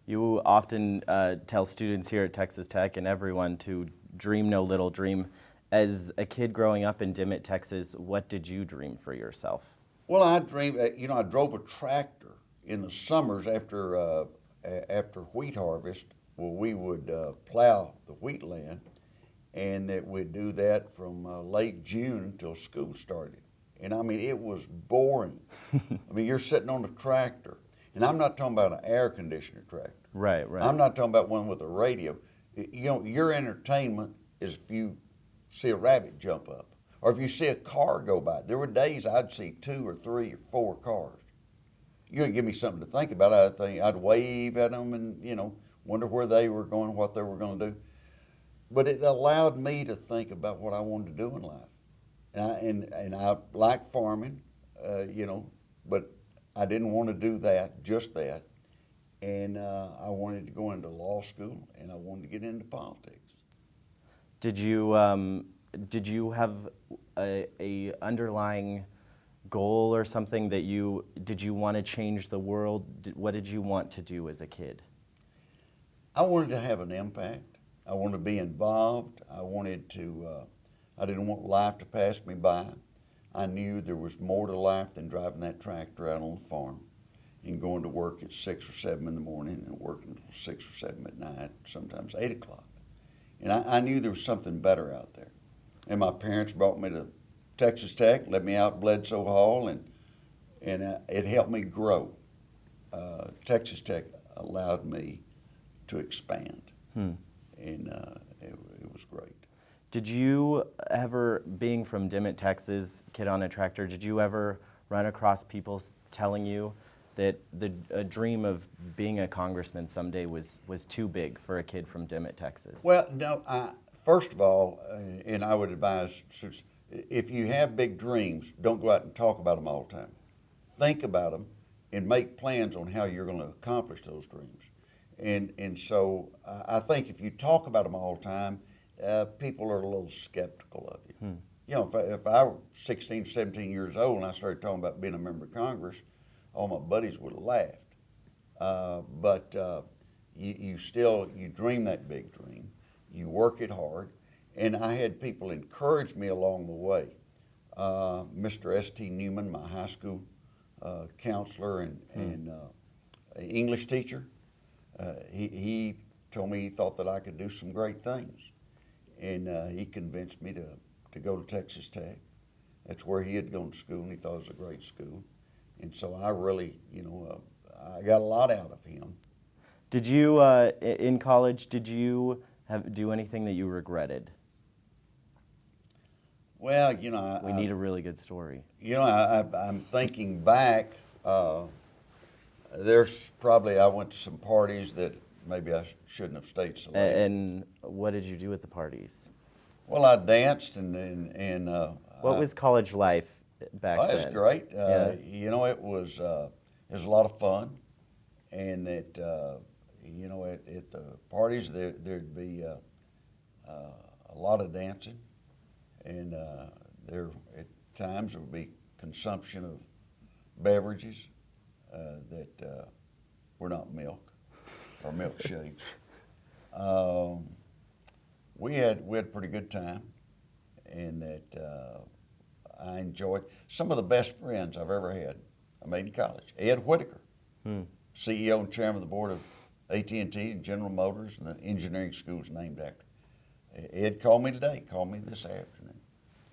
You often tell students here at Texas Tech and everyone to dream no little, dream. As a kid growing up in Dimmitt, Texas, what did you dream for yourself? Well, I dreamed, I drove a tractor in the summers after wheat harvest. Well, we would plow the wheat land, and that we'd do that from late June until school started. And I mean, it was boring. I mean, you're sitting on a tractor, and I'm not talking about an air conditioner tractor. Right, right. I'm not talking about one with a radio. You know, your entertainment is if you see a rabbit jump up, or if you see a car go by. There were days I'd see 2 or 3 or 4 cars. You'd give me something to think about. I'd wave at them and, you know, wonder where they were going, what they were going to do. But it allowed me to think about what I wanted to do in life. And I like farming, you know, but I didn't want to do that, just that. And I wanted to go into law school, and I wanted to get into politics. Did you have a underlying goal or something that did you want to change the world? What did you want to do as a kid? I wanted to have an impact. I wanted to be involved. I didn't want life to pass me by. I knew there was more to life than driving that tractor out on the farm and going to work at 6 or 7 in the morning and working until 6 or 7 at night, sometimes 8 o'clock. And I knew there was something better out there. And my parents brought me to Texas Tech, let me out Bledsoe Hall, and it helped me grow. Texas Tech allowed me to expand, and it was great. Did you ever, being from Dimmitt, Texas, kid on a tractor, did you ever run across people telling you that a dream of being a congressman someday was too big for a kid from Dimmitt, Texas? Well, no, first of all, and I would advise, if you have big dreams, don't go out and talk about them all the time. Think about them and make plans on how you're going to accomplish those dreams. And so I think if you talk about them all the time, people are a little skeptical of you. You know, if I were 16, 17 years old and I started talking about being a member of Congress, all my buddies would have laughed. But you dream that big dream, you work it hard, and I had people encourage me along the way. Mr. S.T. Newman, my high school counselor and English teacher, he told me he thought that I could do some great things. And he convinced me to go to Texas Tech. That's where he had gone to school, and he thought it was a great school. And so I really, you know, I got a lot out of him. Did you, in college, did you do anything that you regretted? Well, you know, we need a really good story. You know, I'm thinking back. There's probably, I went to some parties that maybe I shouldn't have stayed so late. And what did you do at the parties? Well, I danced and what was college life back then? It was great. Yeah. You know, it was a lot of fun, and that you know, at the parties there'd be a lot of dancing, and there at times there would be consumption of beverages that were not milk or milkshakes. We had a pretty good time, and that I enjoyed. Some of the best friends I've ever had I made in college. Ed Whitaker, CEO and chairman of the board of AT&T and General Motors, and the engineering school's named after. Ed called me today, called me this afternoon.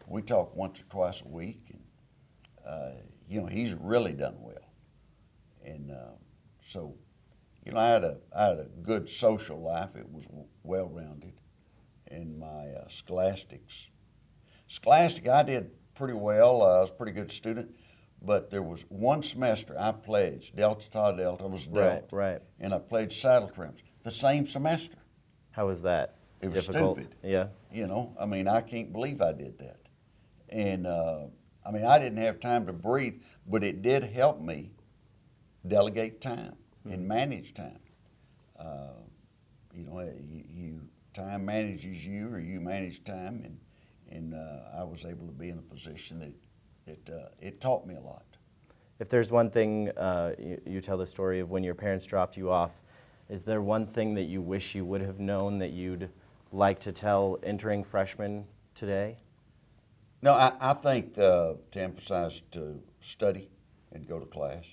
We talk once or twice a week, and you know, he's really done well. And so, you know, I had a good social life. It was well-rounded. And my Scholastic, I did pretty well. I was a pretty good student. But there was one semester I pledged Delta Tau Delta. I was Delta. Right. And I pledged saddle trims the same semester. How was that? It was difficult? Stupid. Yeah. You know, I mean, I can't believe I did that. And I mean, I didn't have time to breathe, but it did help me delegate time and manage time. You know, time manages you, or you manage time, and I was able to be in a position that it taught me a lot. If there's one thing, you tell the story of when your parents dropped you off Is there one thing that you wish you would have known that you'd like to tell entering freshmen today? No, I think to emphasize to study and go to class.